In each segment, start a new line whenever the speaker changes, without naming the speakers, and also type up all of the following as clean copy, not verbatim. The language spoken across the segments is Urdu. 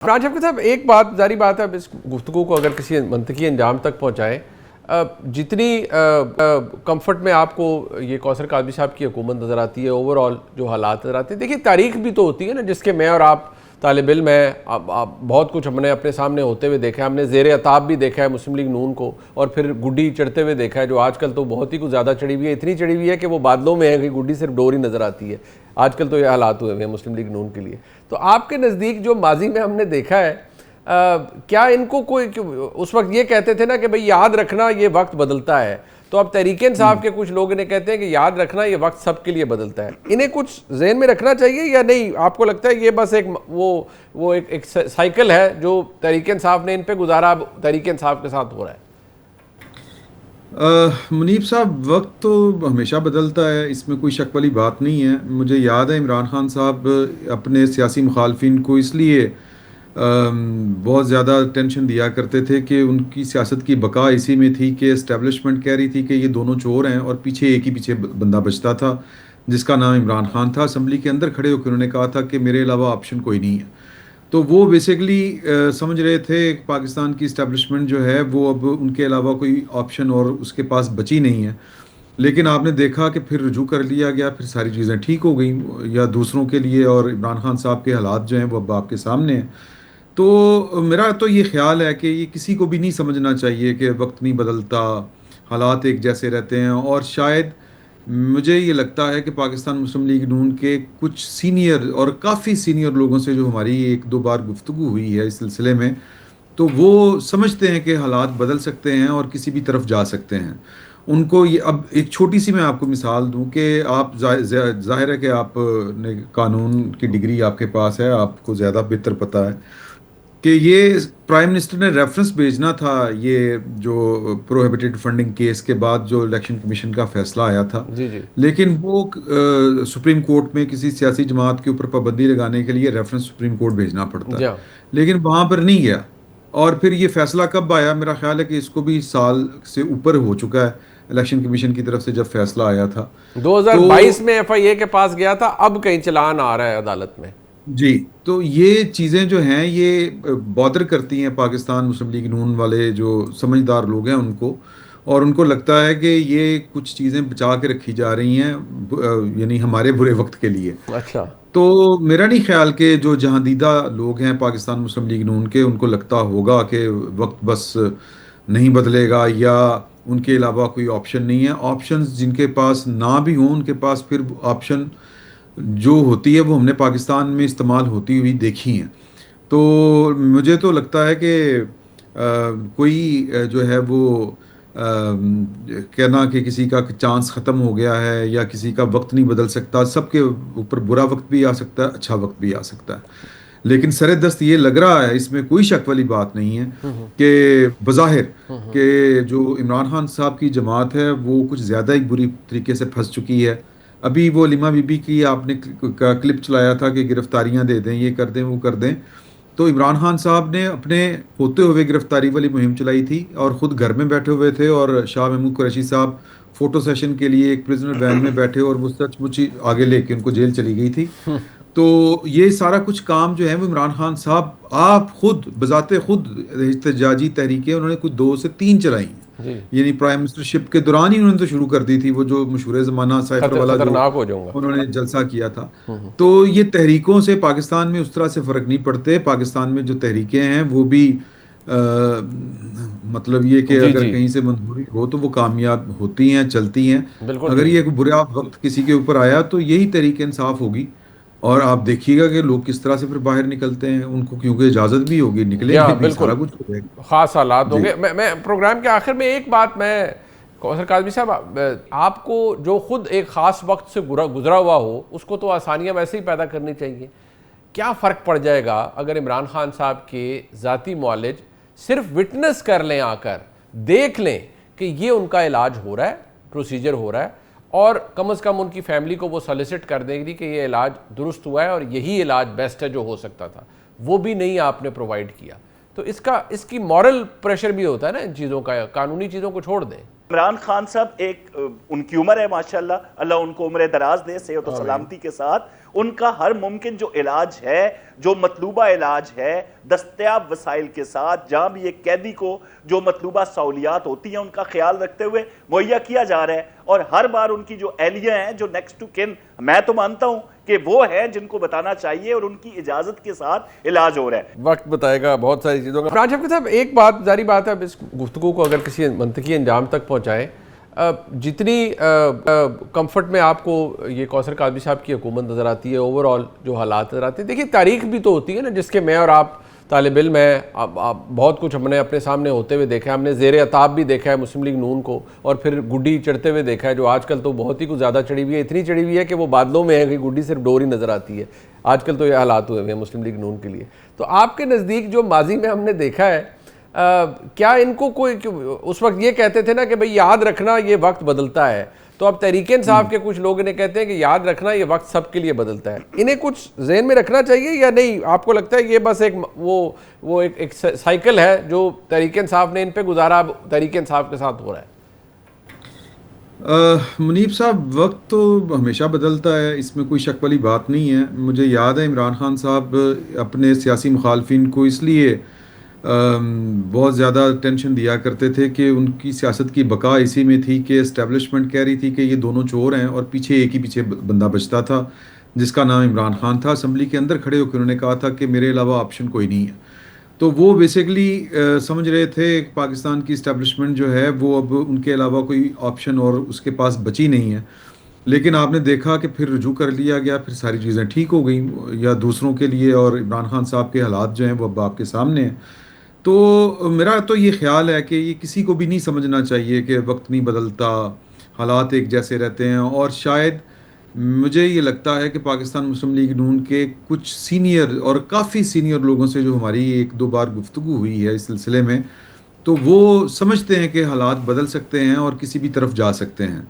راجب صاحب ایک بات ظاہری بات ہے، اب اس گفتگو کو اگر کسی منطقی انجام تک پہنچائیں، جتنی کمفرٹ میں آپ کو یہ کوثر قادری صاحب کی حکومت نظر آتی ہے، اوور آل جو حالات نظر آتے ہیں، دیکھیے تاریخ بھی تو ہوتی ہے نا جس کے میں اور آپ طالب علم ہیں، بہت کچھ ہم نے اپنے سامنے ہوتے ہوئے دیکھا ہے، ہم نے زیر عتاب بھی دیکھا ہے مسلم لیگ نون کو، اور پھر گڈی چڑھتے ہوئے دیکھا ہے، جو آج کل تو بہت ہی کچھ زیادہ چڑھی ہوئی ہے، اتنی چڑھی ہوئی ہے کہ وہ بادلوں میں ہے کہ گڈی صرف ڈور ہی نظر آتی ہے. آج کل تو یہ حالات ہوئے ہیں مسلم لیگ نون کے لیے. تو آپ کے نزدیک جو ماضی میں ہم نے دیکھا ہے، کیا ان کو کوئی اس وقت یہ کہتے تھے نا کہ بھئی یاد رکھنا یہ وقت بدلتا ہے، تو اب تحریک انصاف کے کچھ لوگ انہیں کہتے ہیں کہ یاد رکھنا یہ وقت سب کے لیے بدلتا ہے، انہیں کچھ ذہن میں رکھنا چاہیے یا نہیں؟ آپ کو لگتا ہے یہ بس ایک وہ ایک سائیکل ہے جو تحریک انصاف نے ان پہ گزارا، اب تحریک انصاف کے ساتھ ہو رہا ہے؟
منیب صاحب، وقت تو ہمیشہ بدلتا ہے، اس میں کوئی شک والی بات نہیں ہے. مجھے یاد ہے عمران خان صاحب اپنے سیاسی مخالفین کو اس لیے بہت زیادہ ٹینشن دیا کرتے تھے کہ ان کی سیاست کی بقا اسی میں تھی کہ اسٹیبلشمنٹ کہہ رہی تھی کہ یہ دونوں چور ہیں، اور پیچھے ایک ہی پیچھے بندہ بچتا تھا جس کا نام عمران خان تھا. اسمبلی کے اندر کھڑے ہو کے انہوں نے کہا تھا کہ میرے علاوہ آپشن کوئی نہیں ہے. تو وہ بیسیکلی سمجھ رہے تھے کہ پاکستان کی اسٹیبلشمنٹ جو ہے وہ اب ان کے علاوہ کوئی آپشن اور اس کے پاس بچی نہیں ہے. لیکن آپ نے دیکھا کہ پھر رجوع کر لیا گیا، پھر ساری چیزیں ٹھیک ہو گئیں یا دوسروں کے لیے، اور عمران خان صاحب کے حالات جو ہیں وہ اب آپ کے سامنے ہیں. تو میرا تو یہ خیال ہے کہ یہ کسی کو بھی نہیں سمجھنا چاہیے کہ وقت نہیں بدلتا، حالات ایک جیسے رہتے ہیں. اور شاید مجھے یہ لگتا ہے کہ پاکستان مسلم لیگ نون کے کچھ سینئر اور کافی سینئر لوگوں سے جو ہماری ایک دو بار گفتگو ہوئی ہے اس سلسلے میں، تو وہ سمجھتے ہیں کہ حالات بدل سکتے ہیں اور کسی بھی طرف جا سکتے ہیں. ان کو یہ اب ایک چھوٹی سی میں آپ کو مثال دوں کہ آپ ظاہر ہے کہ آپ نے قانون کی ڈگری آپ کے پاس ہے، آپ کو زیادہ بہتر پتہ ہے کہ یہ پرائم منسٹر نے ریفرنس بھیجنا تھا یہ جو پروہیبٹڈ فنڈنگ کیس کے بعد جو الیکشن کمیشن کا فیصلہ آیا تھا.
جی جی.
لیکن وہ سپریم کورٹ میں کسی سیاسی جماعت کے اوپر پابندی لگانے کے لیے ریفرنس سپریم کورٹ بھیجنا پڑتا ہے،
جی ہاں.
لیکن وہاں پر نہیں گیا. اور پھر یہ فیصلہ کب آیا؟ میرا خیال ہے کہ اس کو بھی سال سے اوپر ہو چکا ہے الیکشن کمیشن کی طرف سے جب فیصلہ آیا تھا.
2022 میں ایف آئی اے کے پاس گیا تھا، اب کہیں چلان آ رہا ہے عدالت میں.
جی، تو یہ چیزیں جو ہیں یہ بادر کرتی ہیں پاکستان مسلم لیگ نون والے جو سمجھدار لوگ ہیں ان کو، اور ان کو لگتا ہے کہ یہ کچھ چیزیں بچا کے رکھی جا رہی ہیں یعنی ہمارے برے وقت کے لیے.
اچھا.
تو میرا نہیں خیال کہ جو جہاں دیدہ لوگ ہیں پاکستان مسلم لیگ نون کے، ان کو لگتا ہوگا کہ وقت بس نہیں بدلے گا یا ان کے علاوہ کوئی آپشن نہیں ہے. آپشنز جن کے پاس نہ بھی ہوں ان کے پاس پھر آپشن جو ہوتی ہے وہ ہم نے پاکستان میں استعمال ہوتی ہوئی دیکھی ہیں. تو مجھے تو لگتا ہے کہ کوئی جو ہے وہ کہنا کہ کسی کا چانس ختم ہو گیا ہے یا کسی کا وقت نہیں بدل سکتا، سب کے اوپر برا وقت بھی آ سکتا ہے، اچھا وقت بھی آ سکتا ہے. لیکن سر دست یہ لگ رہا ہے، اس میں کوئی شک والی بات نہیں ہے کہ بظاہر کہ جو عمران خان صاحب کی جماعت ہے وہ کچھ زیادہ ہی بری طریقے سے پھنس چکی ہے. ابھی وہ لیما بی بی کی آپ نے کلپ چلایا تھا کہ گرفتاریاں دے دیں، یہ کر دیں وہ کر دیں. تو عمران خان صاحب نے اپنے ہوتے ہوئے گرفتاری والی مہم چلائی تھی اور خود گھر میں بیٹھے ہوئے تھے، اور شاہ محمود قریشی صاحب فوٹو سیشن کے لیے ایک پرزنر وین میں بیٹھے اور وہ سچ مچ آگے لے کے ان کو جیل چلی گئی تھی. تو یہ سارا کچھ کام جو ہے وہ عمران خان صاحب آپ خود بذات خود احتجاجی تحریکیں انہوں نے کچھ 2 سے 3 چلائی ہیں.
جی.
یعنی پرائم منسٹرشپ کے دوران ہی انہوں نے تو شروع کر دی تھی وہ جو مشہور زمانہ سائفر والا جو
خطرناک ہو جاؤں گا.
انہوں نے جلسہ کیا تھا. تو یہ تحریکوں سے پاکستان میں اس طرح سے فرق نہیں پڑتے. پاکستان میں جو تحریکیں ہیں وہ بھی مطلب یہ کہ
جی
اگر
جی
کہیں سے منظوری ہو تو وہ کامیاب ہوتی ہیں، چلتی ہیں.
بالکل
اگر
ٹھیک.
یہ برا وقت کسی کے اوپر آیا تو یہی تحریک انصاف ہوگی، اور آپ دیکھیے گا کہ لوگ کس طرح سے پھر باہر نکلتے ہیں. ان کو کیونکہ اجازت بھی ہوگی، نکلیں
جی ہاں
گے بھی،
بالکل
سارا کچھ ہو جائے گا.
خاص حالات ہوں
جی
گے. میں پروگرام کے آخر میں ایک بات میں کوثر قادری صاحب، آپ کو جو خود ایک خاص وقت سے گزرا ہوا ہو اس کو تو آسانیاں ویسے ہی پیدا کرنی چاہیے. کیا فرق پڑ جائے گا اگر عمران خان صاحب کے ذاتی معالج صرف وٹنس کر لیں، آ کر دیکھ لیں کہ یہ ان کا علاج ہو رہا ہے، پروسیجر ہو رہا ہے، اور کم از کم ان کی فیملی کو وہ سالیسٹ کر دیں گی کہ یہ علاج درست ہوا ہے اور یہی علاج بیسٹ ہے جو ہو سکتا تھا، وہ بھی نہیں آپ نے پرووائڈ کیا. تو اس کی مورل پریشر بھی ہوتا ہے نا ان چیزوں کا، قانونی چیزوں کو چھوڑ دیں.
عمران خان صاحب ایک ان کی عمر ہے ماشاءاللہ، اللہ ان کو عمر دراز دے صحت و سلامتی کے ساتھ، ان کا ہر ممکن جو علاج ہے، جو مطلوبہ علاج ہے، دستیاب وسائل کے ساتھ جہاں بھی ایک قیدی کو جو مطلوبہ سہولیات ہوتی ہیں ان کا خیال رکھتے ہوئے مہیا کیا جا رہا ہے، اور ہر بار ان کی جو اہلیہ ہیں جو نیکسٹ ٹو کن، میں تو مانتا ہوں کہ وہ ہیں جن کو بتانا چاہیے اور ان کی اجازت کے ساتھ علاج ہو رہا ہے۔
وقت بتائے گا بہت ساری چیزوں کا۔ عمران شفیع صاحب ایک بات ظاہری بات ہے، اب اس گفتگو کو اگر کسی منطقی انجام تک پہنچائے، جتنی کمفرٹ میں آپ کو یہ کوثر قادری صاحب کی حکومت نظر آتی ہے، اوور آل جو حالات نظر آتے ہیں، دیکھیے تاریخ بھی تو ہوتی ہے نا جس کے میں اور آپ طالب علم ہے، بہت کچھ ہم نے اپنے سامنے ہوتے ہوئے دیکھا ہے، ہم نے زیر عتاب بھی دیکھا ہے مسلم لیگ نون کو، اور پھر گڈی چڑھتے ہوئے دیکھا ہے، جو آج کل تو بہت ہی کچھ زیادہ چڑھی ہوئی ہے، اتنی چڑھی ہوئی ہے کہ وہ بادلوں میں ہے کہ گڈی صرف ڈور ہی نظر آتی ہے۔ آج کل تو یہ حالات ہوئے ہیں مسلم لیگ نون کے لیے۔ تو آپ کے نزدیک جو ماضی میں ہم نے دیکھا ہے، کیا ان کو کوئی، اس وقت یہ کہتے تھے نا کہ بھئی یاد رکھنا یہ وقت بدلتا ہے، تو اب تحریک انصاف کے کچھ لوگ انہیں کہتے ہیں کہ یاد رکھنا یہ وقت سب کے لیے بدلتا ہے، انہیں کچھ ذہن میں رکھنا چاہیے یا نہیں؟ آپ کو لگتا ہے یہ بس ایک وہ ایک سائیکل ہے جو تحریک انصاف نے ان پہ گزارا، اب تحریک انصاف کے ساتھ ہو رہا ہے؟
منیب صاحب، وقت تو ہمیشہ بدلتا ہے، اس میں کوئی شک والی بات نہیں ہے۔ مجھے یاد ہے عمران خان صاحب اپنے سیاسی مخالفین کو اس لیے بہت زیادہ ٹینشن دیا کرتے تھے کہ ان کی سیاست کی بقا اسی میں تھی کہ اسٹیبلشمنٹ کہہ رہی تھی کہ یہ دونوں چور ہیں، اور پیچھے ایک ہی پیچھے بندہ بچتا تھا جس کا نام عمران خان تھا۔ اسمبلی کے اندر کھڑے ہو کے انہوں نے کہا تھا کہ میرے علاوہ آپشن کوئی نہیں ہے۔ تو وہ بیسیکلی سمجھ رہے تھے کہ پاکستان کی اسٹیبلشمنٹ جو ہے وہ اب ان کے علاوہ کوئی آپشن اور اس کے پاس بچی نہیں ہے۔ لیکن آپ نے دیکھا کہ پھر رجوع کر لیا گیا، پھر ساری چیزیں ٹھیک ہو گئیں یا دوسروں کے لیے، اور عمران خان صاحب کے حالات جو ہیں وہ اب آپ کے سامنے ہیں۔ تو میرا تو یہ خیال ہے کہ یہ کسی کو بھی نہیں سمجھنا چاہیے کہ وقت نہیں بدلتا، حالات ایک جیسے رہتے ہیں، اور شاید مجھے یہ لگتا ہے کہ پاکستان مسلم لیگ نون کے کچھ سینئر اور کافی سینئر لوگوں سے جو ہماری ایک دو بار گفتگو ہوئی ہے اس سلسلے میں، تو وہ سمجھتے ہیں کہ حالات بدل سکتے ہیں اور کسی بھی طرف جا سکتے ہیں۔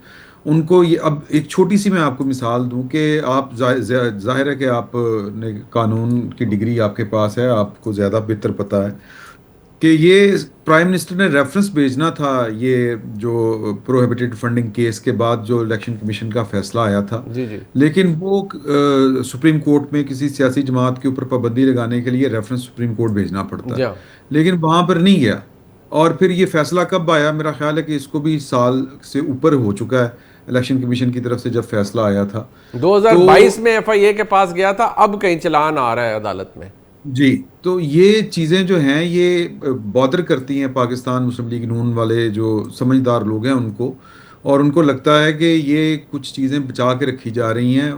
ان کو یہ، اب ایک چھوٹی سی میں آپ کو مثال دوں کہ آپ ظاہر ہے کہ آپ نے قانون کی ڈگری آپ کے پاس ہے، آپ کو زیادہ بہتر پتہ ہے کہ یہ پرائم منسٹر نے ریفرنس بھیجنا تھا، یہ جو پروہیبٹڈ فنڈنگ کیس کے بعد جو الیکشن کمیشن کا فیصلہ آیا تھا،
جی جی،
لیکن وہ سپریم کورٹ میں کسی سیاسی جماعت کے اوپر پابندی لگانے کے لیے ریفرنس سپریم کورٹ بھیجنا پڑتا ہے،
جی
لیکن وہاں پر نہیں گیا۔ اور پھر یہ فیصلہ کب آیا؟ میرا خیال ہے کہ اس کو بھی سال سے اوپر ہو چکا ہے الیکشن کمیشن کی طرف سے جب فیصلہ آیا تھا۔
2022 میں ایف آئی اے کے پاس گیا تھا، اب کہیں چلان آ رہا ہے عدالت میں۔
جی، تو یہ چیزیں جو ہیں یہ بادر کرتی ہیں پاکستان مسلم لیگ نون والے جو سمجھدار لوگ ہیں ان کو، اور ان کو لگتا ہے کہ یہ کچھ چیزیں بچا کے رکھی جا رہی ہیں،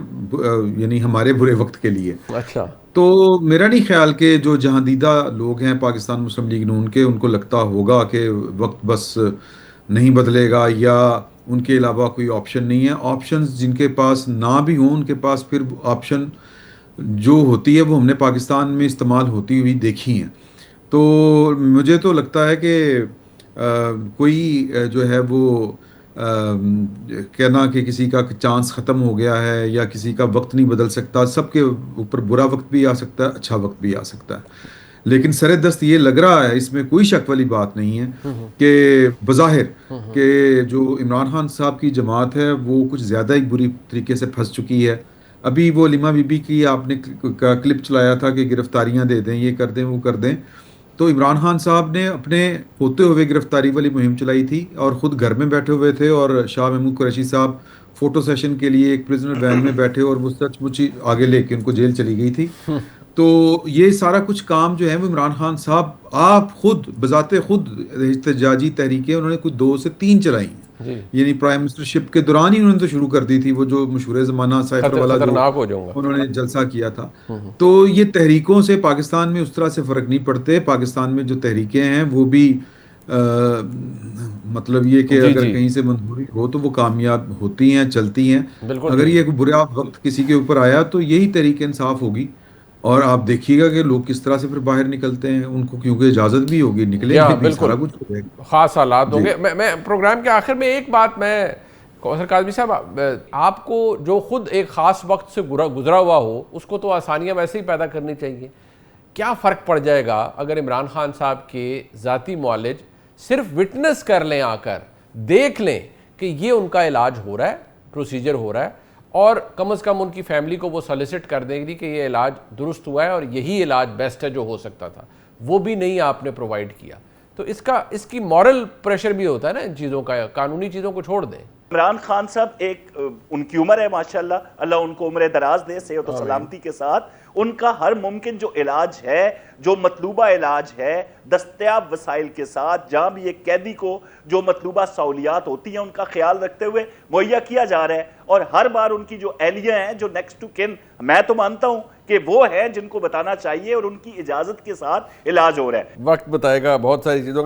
یعنی ہمارے برے وقت کے لیے۔
اچھا،
تو میرا نہیں خیال کہ جو جہاں دیدہ لوگ ہیں پاکستان مسلم لیگ نون کے، ان کو لگتا ہوگا کہ وقت بس نہیں بدلے گا یا ان کے علاوہ کوئی آپشن نہیں ہے۔ آپشنز جن کے پاس نہ بھی ہوں، ان کے پاس پھر آپشن جو ہوتی ہے وہ ہم نے پاکستان میں استعمال ہوتی ہوئی دیکھی ہیں۔ تو مجھے تو لگتا ہے کہ کوئی جو ہے وہ کہنا کہ کسی کا چانس ختم ہو گیا ہے یا کسی کا وقت نہیں بدل سکتا، سب کے اوپر برا وقت بھی آ سکتا ہے، اچھا وقت بھی آ سکتا ہے، لیکن سر دست یہ لگ رہا ہے، اس میں کوئی شک والی بات نہیں ہے کہ بظاہر کہ جو عمران خان صاحب کی جماعت ہے وہ کچھ زیادہ ہی بری طریقے سے پھنس چکی ہے۔ ابھی وہ علیمہ بی بی کی آپ نے کلپ چلایا تھا کہ گرفتاریاں دے دیں، یہ کر دیں، وہ کر دیں، تو عمران خان صاحب نے اپنے ہوتے ہوئے گرفتاری والی مہم چلائی تھی اور خود گھر میں بیٹھے ہوئے تھے، اور شاہ محمود قریشی صاحب فوٹو سیشن کے لیے ایک پریزنر وین میں بیٹھے، اور وہ سچ مچ ہی آگے لے کے ان کو جیل چلی گئی تھی۔ تو یہ سارا کچھ کام جو ہے وہ عمران خان صاحب آپ خود بذات خود احتجاجی تحریکیں انہوں نے کچھ 2 سے 3 چلائی ہیں،
جی،
یعنی پرائم منسٹر شپ کے دوران ہی انہوں نے تو شروع کر دی تھی، وہ جو مشہور زمانہ سائفر والا جو
خطرناک ہو جاؤں گا۔
انہوں نے جلسہ کیا تھا۔ تو یہ تحریکوں سے پاکستان میں اس طرح سے فرق نہیں پڑتے۔ پاکستان میں جو تحریکیں ہیں وہ بھی مطلب یہ کہ
جی
اگر
جی،
کہیں سے منظوری ہو تو وہ کامیاب ہوتی ہیں، چلتی ہیں۔
بالکل
اگر
ٹھیک،
یہ برا وقت کسی کے اوپر آیا تو یہی تحریک انصاف ہوگی، اور آپ دیکھیے گا کہ لوگ کس طرح سے پھر باہر نکلتے ہیں، ان کو کیونکہ اجازت بھی ہوگی، نکلیں
ہاں
گے بھی،
بالکل،
سارا کچھ ہو جائے گا۔
خاص حالات ہوں
جی
گے۔ میں پروگرام کے آخر میں ایک بات، میں کوثر قادری صاحب، آپ کو جو خود ایک خاص وقت سے گزرا ہوا ہو اس کو تو آسانیاں ویسے ہی پیدا کرنی چاہیے، کیا فرق پڑ جائے گا اگر عمران خان صاحب کے ذاتی معالج صرف وٹنس کر لیں آ کر دیکھ لیں کہ یہ ان کا علاج ہو رہا ہے, پروسیجر ہو رہا ہے, اور کم از کم ان کی فیملی کو وہ سالیسٹ کر دیں گی کہ یہ علاج درست ہوا ہے اور یہی علاج بیسٹ ہے جو ہو سکتا تھا, وہ بھی نہیں آپ نے پرووائڈ کیا. تو اس کی مورل پریشر بھی ہوتا ہے نا ان چیزوں کا, قانونی چیزوں کو چھوڑ دیں.
عمران خان صاحب ایک ان کی عمر ہے ماشاءاللہ, اللہ ان کو عمر دراز دے صحت و سلامتی کے ساتھ. ان کا ہر ممکن جو علاج ہے, جو مطلوبہ علاج ہے, دستیاب وسائل کے ساتھ, جہاں بھی ایک قیدی کو جو مطلوبہ سہولیات ہوتی ہیں ان کا خیال رکھتے ہوئے مہیا کیا جا رہا ہے. اور ہر بار ان کی جو اہلیہ ہیں, جو نیکسٹ ٹو کن, میں تو مانتا ہوں کہ وہ ہیں جن کو بتانا چاہیے, اور ان کی اجازت کے ساتھ علاج ہو رہا ہے.
وقت بتائے گا بہت ساری چیزوں کا.